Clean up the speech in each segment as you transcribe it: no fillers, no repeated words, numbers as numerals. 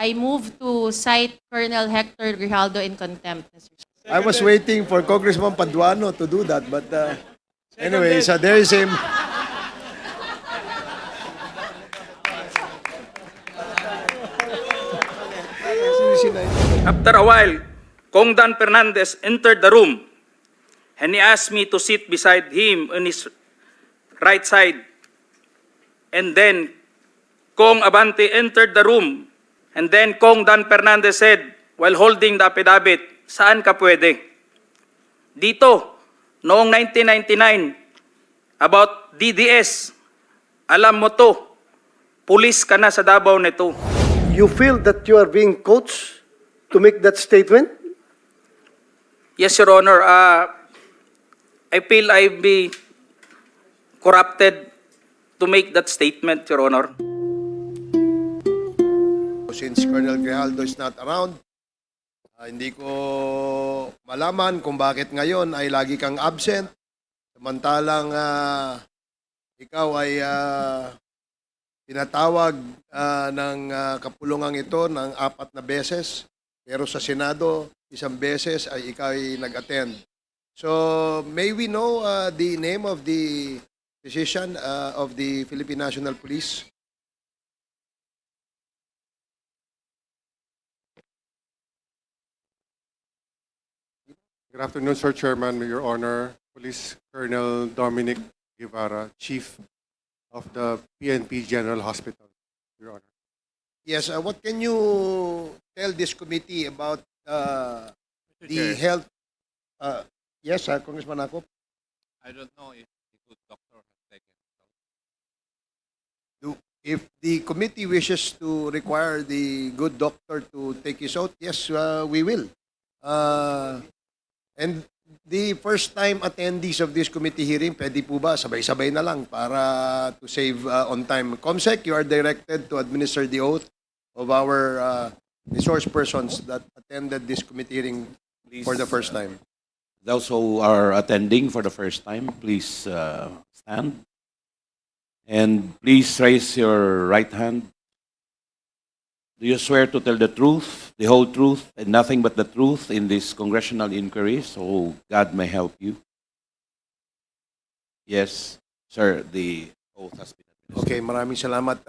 I move to cite Colonel Hector Grijaldo in contempt, Mr. Chair. I was waiting for Congressman Paduano to do that, but anyway, so there is a... After a while, Kong Dan Fernandez entered the room and he asked me to sit beside him on his right side. And then Kong Abante entered the room and then Kong Dan Fernandez said, while holding the affidavit, saan ka pwede? Dito, noong 1999, about DDS, alam mo to, pulis ka na sa Davao nito. You feel that you are being coached to make that statement? Yes, Your Honor. I feel I've been corrupted to make that statement, Your Honor. Since Colonel Grijaldo is not around, hindi ko malaman kung bakit ngayon ay lagi kang absent. Samantalang ikaw ay tinatawag ng kapulungang ito ng 4 na beses. Pero sa Senado, 1 beses ay ikaw ay nag-attend. So, may we know the name of the physician of the Philippine National Police? Good afternoon, Sir Chairman, Your Honor, Police Colonel Dominic Guevara, Chief of the PNP General Hospital, Your Honor. Yes, what can you tell this committee about the health? Yes, Congressman Akop. I don't know if the good doctor has taken it. If the committee wishes to require the good doctor to take his oath, yes, we will. And the first-time attendees of this committee hearing, pwede po ba sabay-sabay na lang para to save on time? Comsec, you are directed to administer the oath of our resource persons that attended this committee hearing for the first time. Those who are attending for the first time, please stand. And please raise your right hand. Do you swear to tell the truth, the whole truth, and nothing but the truth in this congressional inquiry, so God may help you? Yes, sir, the oath has been administered. Okay, maraming salamat.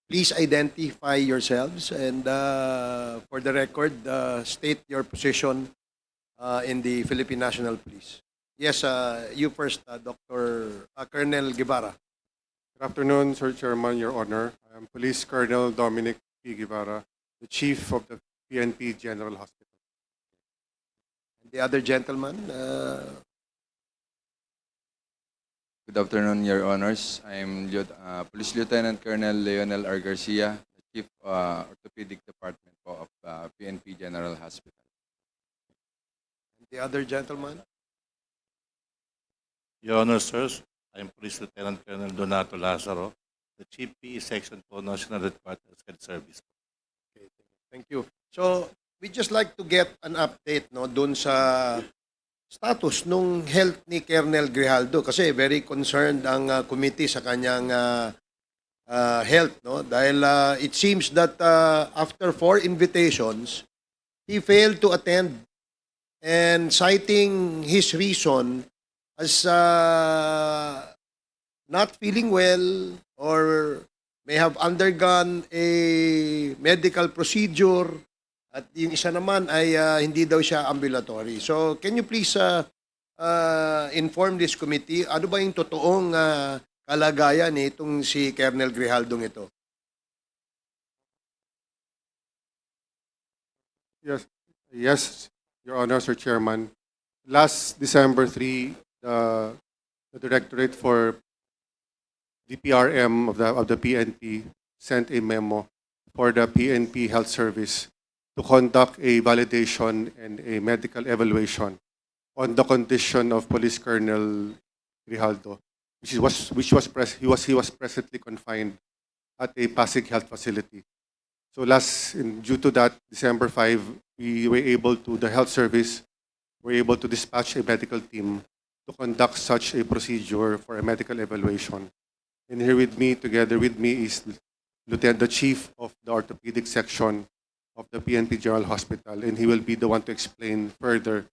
Please identify yourselves and for the record, state your position in the Philippine National Police. Yes, you first, Dr. Colonel Guevara. Good afternoon, Sir Chairman, Your Honor. I am Police Colonel Dominic P. Guevara, the Chief of the PNP General Hospital. The other gentleman, Good afternoon, Your Honors. I'm Police Lieutenant Colonel Leonel R. Garcia, the Chief Orthopedic Department of PNP General Hospital. the other gentleman. Your Honor, sirs, I am Police Lieutenant Colonel Donato Lazaro, the Chief PE Section po National Headquarters Health Service. Okay, thank you. So, we just like to get an update no dun sa status nung health ni Colonel Grijaldo kasi very concerned ang committee sa kanyang health no dahil it seems that after 4 invitations he failed to attend and citing his reason as not feeling well or may have undergone a medical procedure at yung isa naman ay hindi daw siya ambulatory. So can you please inform this committee ano ba yung totoong kalagayan nitong si Colonel Grijaldo ito? Yes, Your Honor, Sir Chairman. Last December 3, the Directorate for DPRM of the PNP sent a memo for the PNP Health Service to conduct a validation and a medical evaluation on the condition of Police Colonel Grijaldo, he was presently confined at a Pasig Health Facility. So due to that, December 5, the Health Service were able to dispatch a medical team to conduct such a procedure for a medical evaluation. And here with me, together with me, is the chief of the orthopedic section of the PNP General Hospital, and he will be the one to explain further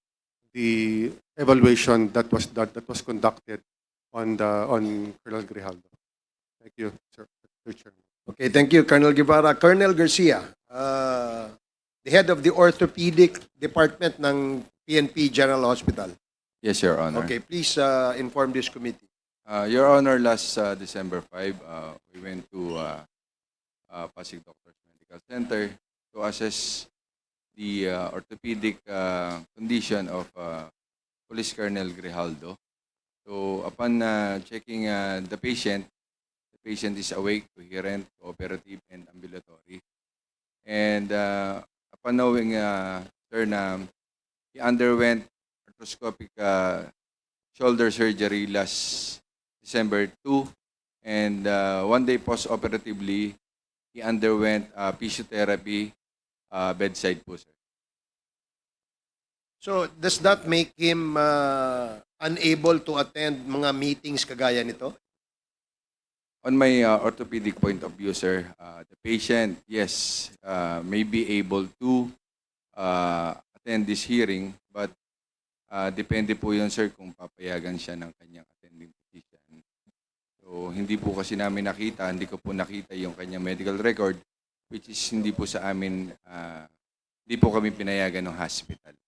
the evaluation that was conducted on Colonel Grijaldo. Thank you, sir. Mr. Chairman. Okay, thank you, Colonel Guevara. Colonel Garcia, the head of the orthopedic department ng PNP General Hospital. Yes, Your Honor. Okay, please inform this committee. Your Honor, last December 5, we went to Pasig Doctors Medical Center to assess the orthopedic condition of Police Colonel Grijaldo. So upon checking the patient is awake, coherent, cooperative, and ambulatory. And upon knowing, sir, na he underwent arthroscopic shoulder surgery last December 2, and one day post-operatively, he underwent physiotherapy bedside po, sir. So, does that make him unable to attend mga meetings kagaya nito? On my orthopedic point of view, sir, the patient, yes, may be able to attend this hearing, but depende po yun, sir, kung papayagan siya ng kanyang attending physician. So, hindi po kasi namin nakita, hindi ko po nakita yung kanyang medical record, which is hindi po sa amin, hindi po kami pinayagan ng hospital.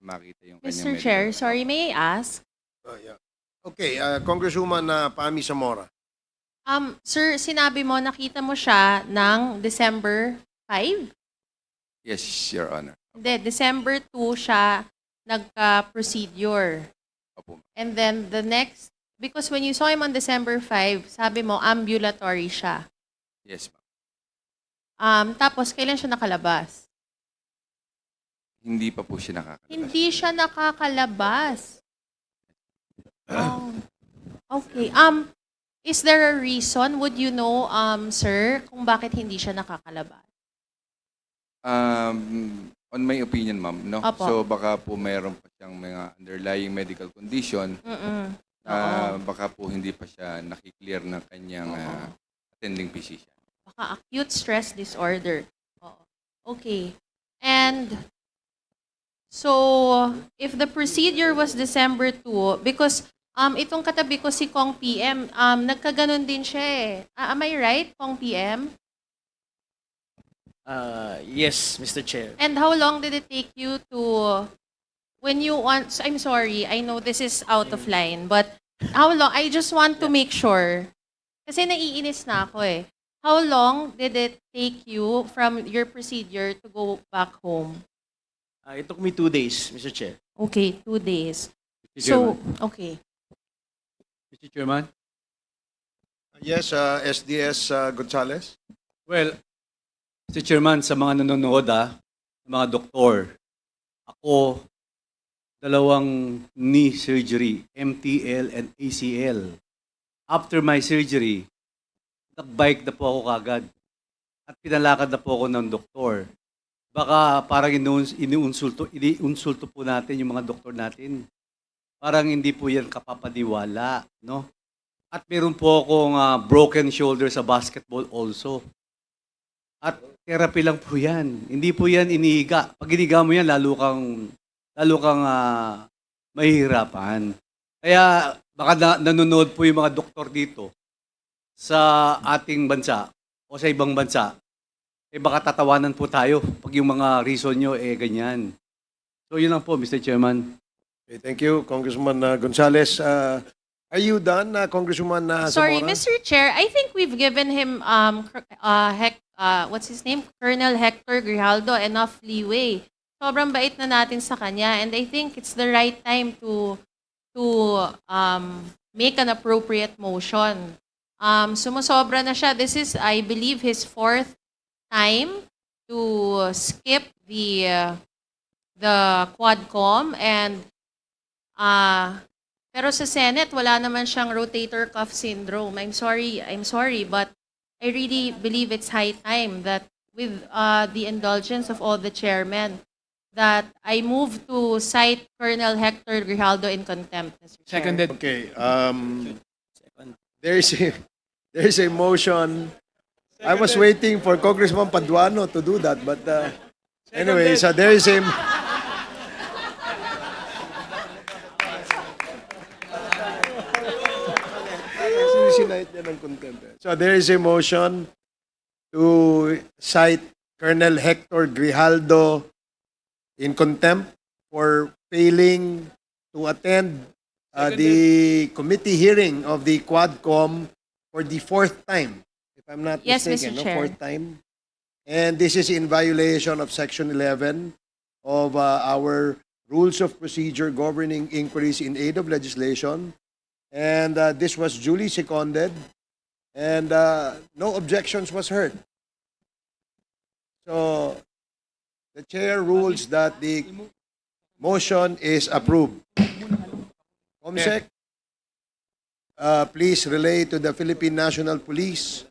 Makita yung kanyang Mr. medical Chair, record. sorry, may I ask? Yeah. Okay, Congresswoman Pami Zamora. Sir, sinabi mo, nakita mo siya ng December 5? Yes, Your Honor. Hindi, December 2 siya nagka-procedure. Opo. And then the next, because when you saw him on December 5, sabi mo, ambulatory siya. Yes, ma'am. Tapos, kailan siya nakalabas? Hindi pa po siya nakakalabas. Hindi siya nakakalabas. Oh. Okay. Is there a reason, would you know, sir, kung bakit hindi siya nakakalabas? On my opinion, ma'am, no? Opo. So baka po mayroon pa siyang mga underlying medical condition na baka po hindi pa siya nakiklear ng kanyang attending physician. Baka acute stress disorder. Oo. Okay. And so, if the procedure was December 2, because itong katabi ko si Kong PM, nagkaganon din siya eh. Am I right, Kong PM? Yes, Mr. Chair. And how long did it take you to, when you want, I'm sorry, I know this is out of line, but how long, I just want to make sure, kasi naiinis na ako eh. How long did it take you from your procedure to go back home? It took me 2 days, Mr. Chair. Okay, 2 days. Mr. So, Chairman. okay. Mr. Chairman? Yes, SDS Gonzales. Well, Mr. Chairman, sa mga nanonood, mga doktor, ako, 2 knee surgery, MTL and ACL. After my surgery, nagbike na po ako kagad at pinalakad na po ako ng doktor. Baka parang iniunsulto po natin yung mga doktor natin. Parang hindi po yan kapapaniwala, no? At meron po akong broken shoulder sa basketball also. At therapy lang po yan. Hindi po yan inihiga. Pag inihiga mo yan, lalo kang mahihirapan. Kaya baka nanonood po yung mga doktor dito sa ating bansa o sa ibang bansa. Baka tatawanan po tayo pag yung mga reason nyo ganyan. So yun lang po, Mr. Chairman. Okay, thank you, Congressman Gonzales. Are you done, Congresswoman Sorry, Zamora? Mr. Chair, I think we've given him, what's his name? Colonel Hector Grijaldo enough leeway. Sobrang bait na natin sa kanya, and I think it's the right time to make an appropriate motion. Sumusobra na siya. This is, I believe, his 4th time to skip the Quadcom, and pero sa Senate wala naman siyang rotator cuff syndrome. I'm sorry, but I really believe it's high time that with the indulgence of all the chairmen, that I move to cite Colonel Hector Grijaldo in contempt, Mr. Chair. Seconded. Okay, there is a motion. I was waiting for Congressman Paduano to do that, but anyway, so there is a... Sinahit niya ng contempt. So there is a motion to cite Colonel Hector Grijaldo in contempt for failing to attend the committee hearing of the Quadcom for the fourth time, if I'm not Yes, mistaken. Mr. Chair. Fourth time. And this is in violation of Section 11 of our Rules of Procedure governing inquiries in aid of legislation. And this was duly seconded, and no objections was heard. So the chair rules that the motion is approved. Comsec, please relay to the Philippine National Police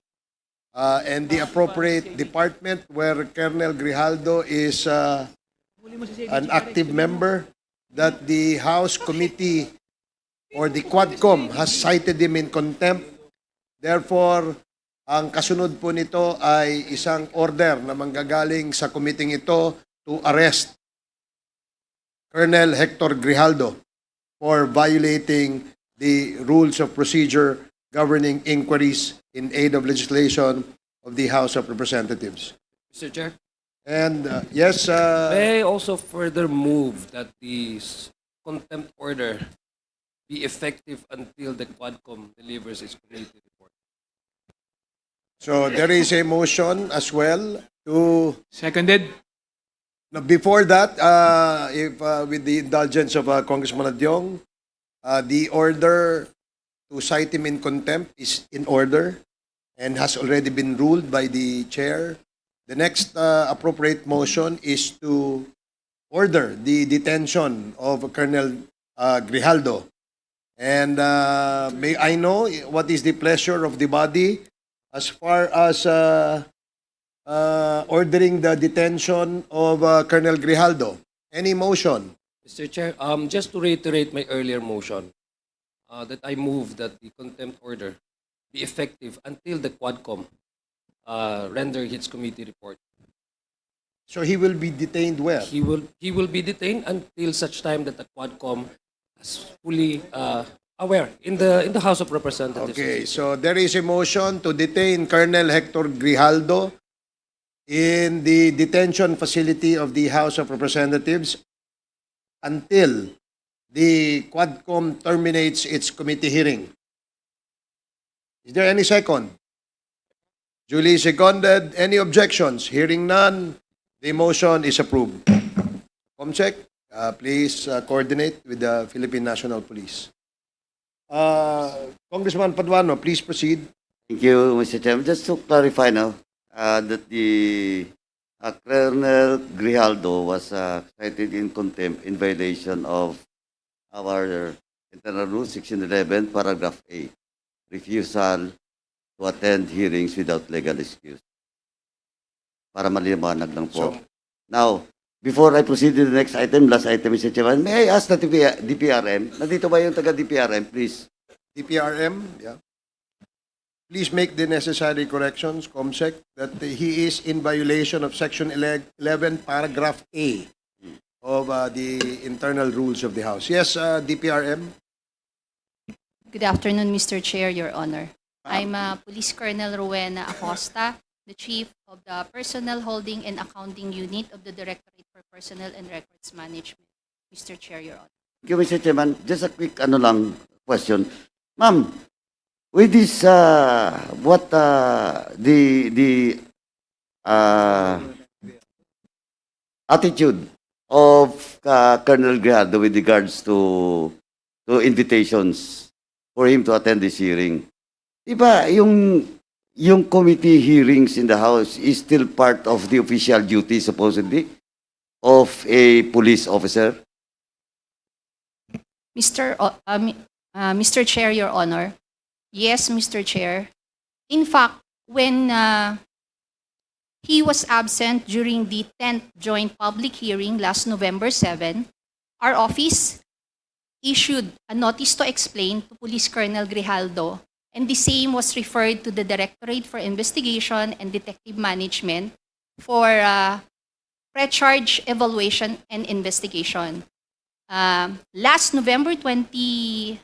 and the appropriate department where Colonel Grijaldo is an active member that the House Committee or the Quadcom has cited him in contempt. Therefore, ang kasunod po nito ay isang order na manggagaling sa committee ito to arrest Colonel Hector Grijaldo for violating the rules of procedure governing inquiries in aid of legislation of the House of Representatives. Mr. Chair, And yes, may I also further move that the contempt order be effective until the Quadcom delivers its committee report. so there is a motion as well to... Seconded. Now, before that, if with the indulgence of Congressman Adyong, the order to cite him in contempt is in order and has already been ruled by the chair. The next appropriate motion is to order the detention of Colonel Grijaldo. And may I know what is the pleasure of the body as far as ordering the detention of Colonel Grijaldo? Any motion? Mr. Chair, just to reiterate my earlier motion, that I move that the contempt order be effective until the Quadcom render its committee report. So he will be detained where? He will be detained until such time that the Quadcom is fully aware in the House of Representatives. Okay, so there is a motion to detain Colonel Hector Grijaldo in the detention facility of the House of Representatives until the Quadcom terminates its committee hearing. Is there any second? Duly seconded. Any objections? Hearing none, the motion is approved. Comsec, please coordinate with the Philippine National Police. Congressman Paduano, please proceed. Thank you, Mr. Chairman. Just to clarify now, that the Colonel Grijaldo was cited in contempt in violation of our internal rule, Section 11, paragraph A, refusal to attend hearings without legal excuse. Para maliwanag lang po. Now, before I proceed to the next item, last item, Mr. Chairman, may I ask the DPRM? Nandito ba yung taga-DPRM, please? DPRM, yeah. Please make the necessary corrections, Comsec, that he is in violation of Section 11, paragraph A of the internal rules of the House. Yes, DPRM. Good afternoon, Mr. Chair, Your Honor. I'm Police Colonel Rowena Acosta, the Chief of the Personnel Holding and Accounting Unit of the Directorate for Personnel and Records Management. Mr. Chair, Your Honor. Thank you, Mr. Chairman. Just a quick question. Ma'am, with this, what the attitude of Colonel Grijaldo with regards to invitations for him to attend this hearing? Diba, yung committee hearings in the House is still part of the official duty, supposedly, of a police officer? Mr. Chair, Your Honor. Yes, Mr. Chair. In fact, when he was absent during the 10th joint public hearing last November 7, our office issued a notice to explain to Police Colonel Grijaldo and the same was referred to the Directorate for Investigation and Detective Management for pre-charge evaluation and investigation. Last November 25,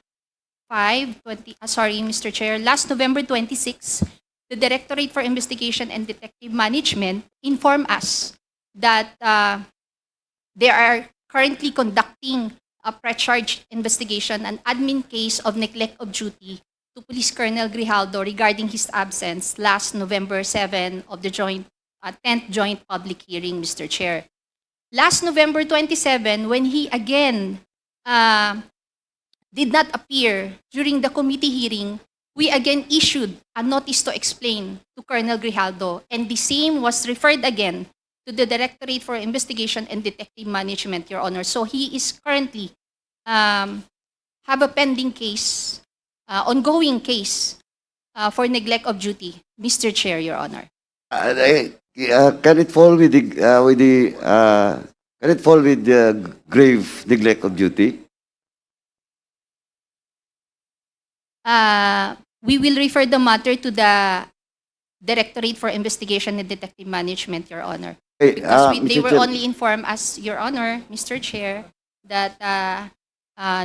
Mr. Chair, last November 26, the Directorate for Investigation and Detective Management informed us that they are currently conducting a pre-charge investigation, an admin case of neglect of duty to Police Colonel Grijaldo regarding his absence last November 7 of the 10th Joint Public Hearing, Mr. Chair. Last November 27, when he again did not appear during the committee hearing, we again issued a notice to explain to Colonel Grijaldo, and the same was referred again to the Directorate for Investigation and Detective Management, Your Honor. So he is currently have a pending case, ongoing case for neglect of duty, Mr. Chair, Your Honor. Can it fall with the grave neglect of duty? We will refer the matter to the Directorate for Investigation and Detective Management, Your Honor. Because they Mr. were Chair, only informed as, Your Honor, Mr. Chair, that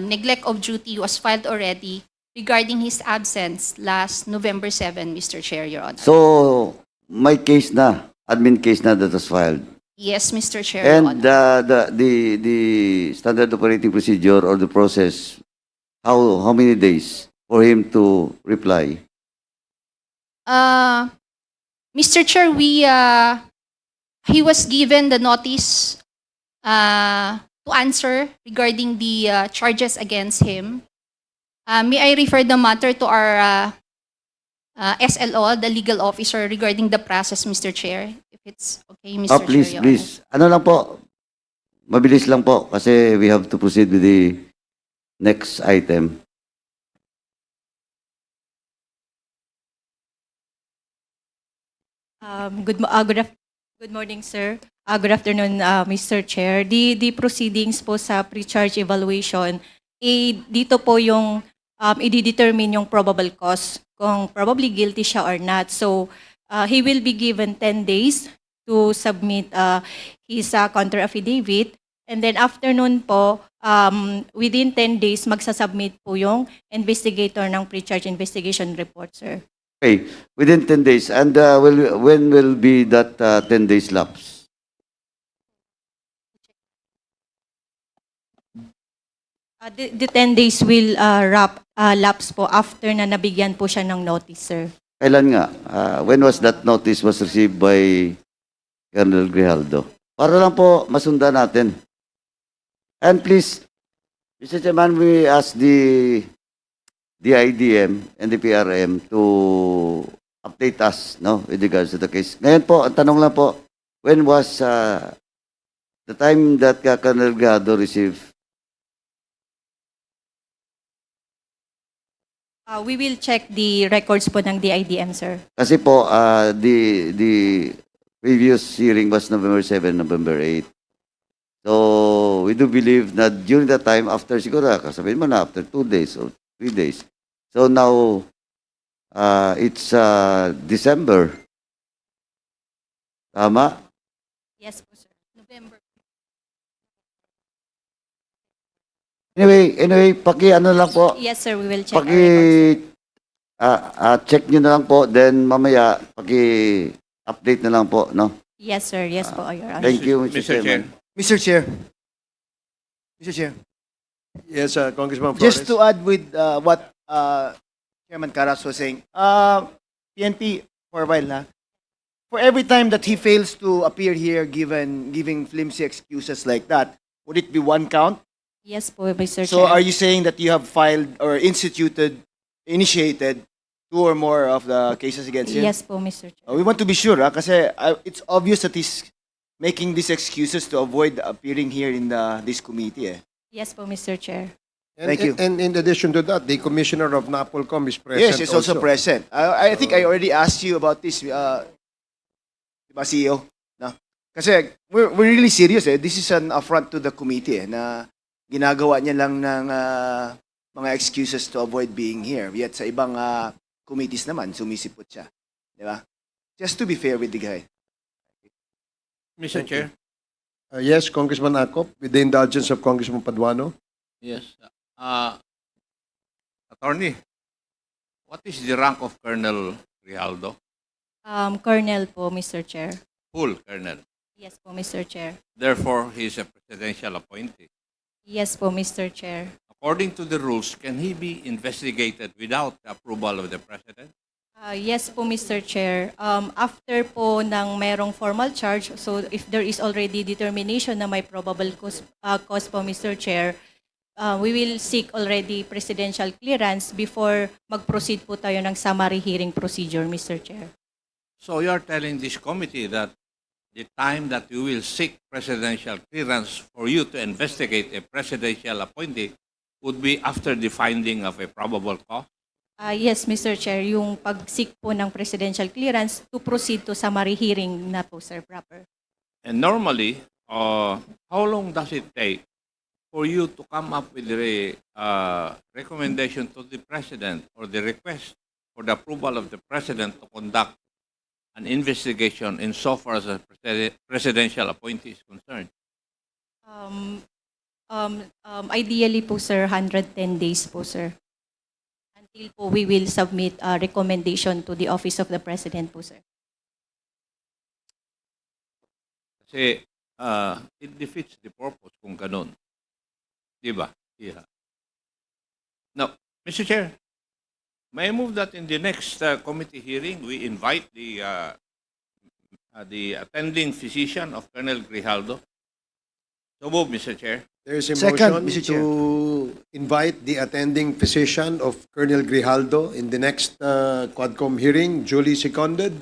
neglect of duty was filed already regarding his absence last November 7, Mr. Chair, Your Honor. So, may case na, admin case na that was filed. Yes, Mr. Chair, Your And Honor. the standard operating procedure or the process, how many days for him to reply? Mr. Chair, he was given the notice to answer regarding the charges against him. May I refer the matter to our SLO, the legal officer, regarding the process, Mr. Chair? If it's okay, Mr. Please, Chair, Your please. Ano lang po, mabilis lang po kasi we have to proceed with the next item. Good morning, sir. Good afternoon, Mr. Chair. The proceedings po sa pre-charge evaluation, dito po yung i-determine yung probable cause, kung probably guilty siya or not. So, he will be given 10 days to submit his counter affidavit. And then after nun po, within 10 days, magsasubmit po yung investigator ng pre-charge investigation report, sir. Okay, within 10 days. And when will be that 10 days lapse? The 10 days will lapse po after na nabigyan po siya ng notice, sir. Kailan nga? When was that notice was received by Colonel Grijaldo? Para lang po masundan natin. And please, Mr. Chairman, we ask the IDM and the PRM to update us, no, with regards to the case. Ngayon po, ang tanong lang po, when was the time that Colonel Grijaldo received? We will check the records po ng DIDM, sir. Kasi po, the previous hearing was November 7, November 8. So, we do believe that during that time, after siguro, kasabihin mo na, after 2 days or 3 days. So now, it's December. Tama? Yes po, sir. November. Anyway, ano lang po, Yes, sir. We will check our records. check nyo na lang po, then mamaya, update na lang po, no? Yes, sir. Yes po, Your Honor. Thank you, Mr. Chairman. Mr. Chair. Mr. Chair. Yes, Congressman Flores. Just to add with what Chairman Caras was saying, PNP, for a while na, for every time that he fails to appear here giving flimsy excuses like that, would it be 1 count? Yes po, Mr. So Chair. are you saying that you have filed or initiated 2 or more of the cases against him? Yes po, Mr. Chair. We want to be sure, kasi it's obvious that he's making these excuses to avoid appearing here in this committee. Yes po, Mr. Chair. Thank you. And in addition to that, the Commissioner of NAPOLCOM is present. Yes, he's also present. I think I already asked you about this, diba, CEO? No? Kasi we're really serious. This is an affront to the committee na ginagawa niya lang ng mga excuses to avoid being here. Yet sa ibang committees naman, sumisipot siya. Di ba? Just to be fair with the guy. Mr. Chair? Yes, Congressman Acop, with the indulgence of Congressman Paduano. Yes. Attorney, what is the rank of Colonel Grijaldo? Colonel po, Mr. Chair. Full Colonel. Yes po, Mr. Chair. Therefore, he is a presidential appointee. Yes po, Mr. Chair. According to the rules, can he be investigated without the approval of the President? Yes po, Mr. Chair. After po ng merong formal charge, so if there is already determination na may probable cause po, Mr. Chair, we will seek already presidential clearance before mag-proceed po tayo ng summary hearing procedure, Mr. Chair. So you are telling this committee that the time that you will seek presidential clearance for you to investigate a presidential appointee would be after the finding of a probable cause? Yes, Mr. Chair, yung pag-seek po ng presidential clearance to proceed to summary hearing na po, sir, proper. And normally, how long does it take for you to come up with a recommendation to the President or the request for the approval of the President to conduct an investigation insofar as a presidential appointee is concerned? Ideally po, sir, 110 days po, sir. Until po we will submit a recommendation to the Office of the President po, sir. Kasi it defeats the purpose kung ganun. Di ba? Yeah. Now, Mr. Chair, may I move that in the next committee hearing, we invite the attending physician of Colonel Grijaldo. So move, Mr. Chair. There is a Second, motion Mr. Chair. to invite the attending physician of Colonel Grijaldo in the next Quadcom hearing, duly seconded.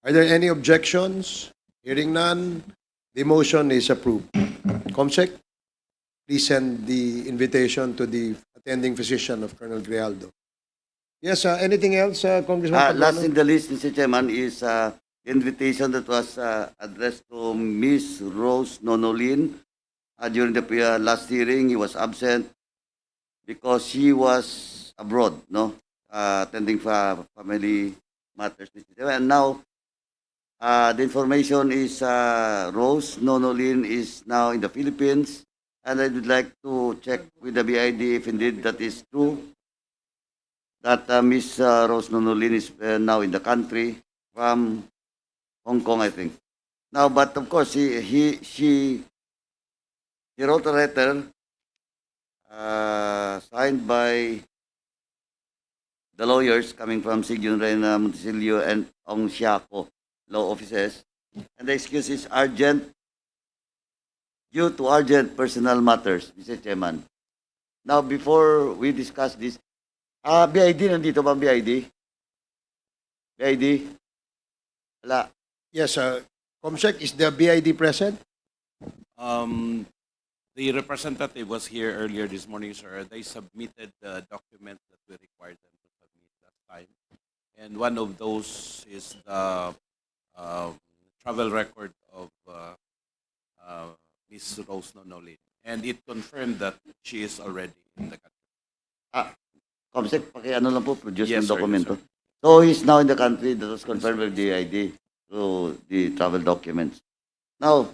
Are there any objections? Hearing none, the motion is approved. Comsec, please send the invitation to the attending physician of Colonel Grijaldo. Yes, anything else, Congressman Last Paduano? in the list, Mr. Chairman, is the invitation that was addressed to Miss Rose Nonolin. During the last hearing, he was absent because he was abroad, no, attending family matters, Mr. Chairman. And now, the information is Rose Nonolin is now in the Philippines, and I would like to check with the BID if indeed that is true, that Miss Rose Nonolin is now in the country from Hong Kong, I think. Now, but of course, she wrote a letter signed by the lawyers coming from Sigyun Reyna Montesilio and Ong Siako law offices. And the excuse is urgent, due to urgent personal matters, Mr. Chairman. Now, before we discuss this, BID, nandito ba ang BID? BID? Wala. Yes, Comsec, is the BID present? The representative was here earlier this morning, sir. They submitted the documents that we required them to submit last time. And one of those is the travel record of Ms. Rose Nonolin. And it confirmed that she is already in the country. Comsec, pakiano lang po, produce Yes, ng sir, dokumento. So, he's now in the country. That was confirmed by the ID through the travel documents. Now,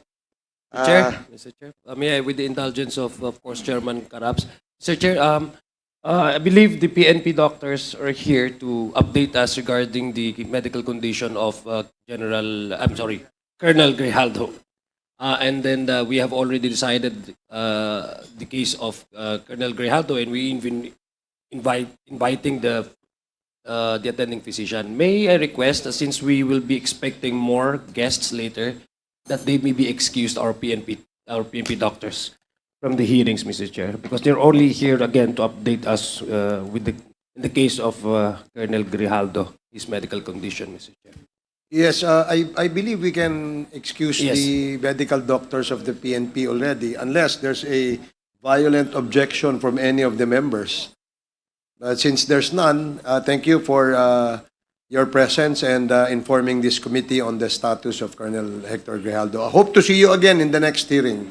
Mr. Chair, may I, with the indulgence of course, Chairman Caraps. Mr. Chair, I believe the PNP doctors are here to update us regarding the medical condition of Colonel Grijaldo. And then we have already decided the case of Colonel Grijaldo, and we even inviting the attending physician. May I request, since we will be expecting more guests later, that they may be excused, our PNP doctors, from the hearings, Mr. Chair, because they're only here again to update us in the case of Colonel Grijaldo, his medical condition, Mr. Chair. Yes, I believe we can excuse Yes. the medical doctors of the PNP already, unless there's a violent objection from any of the members. But since there's none, thank you for your presence and informing this committee on the status of Colonel Hector Grijaldo. I hope to see you again in the next hearing.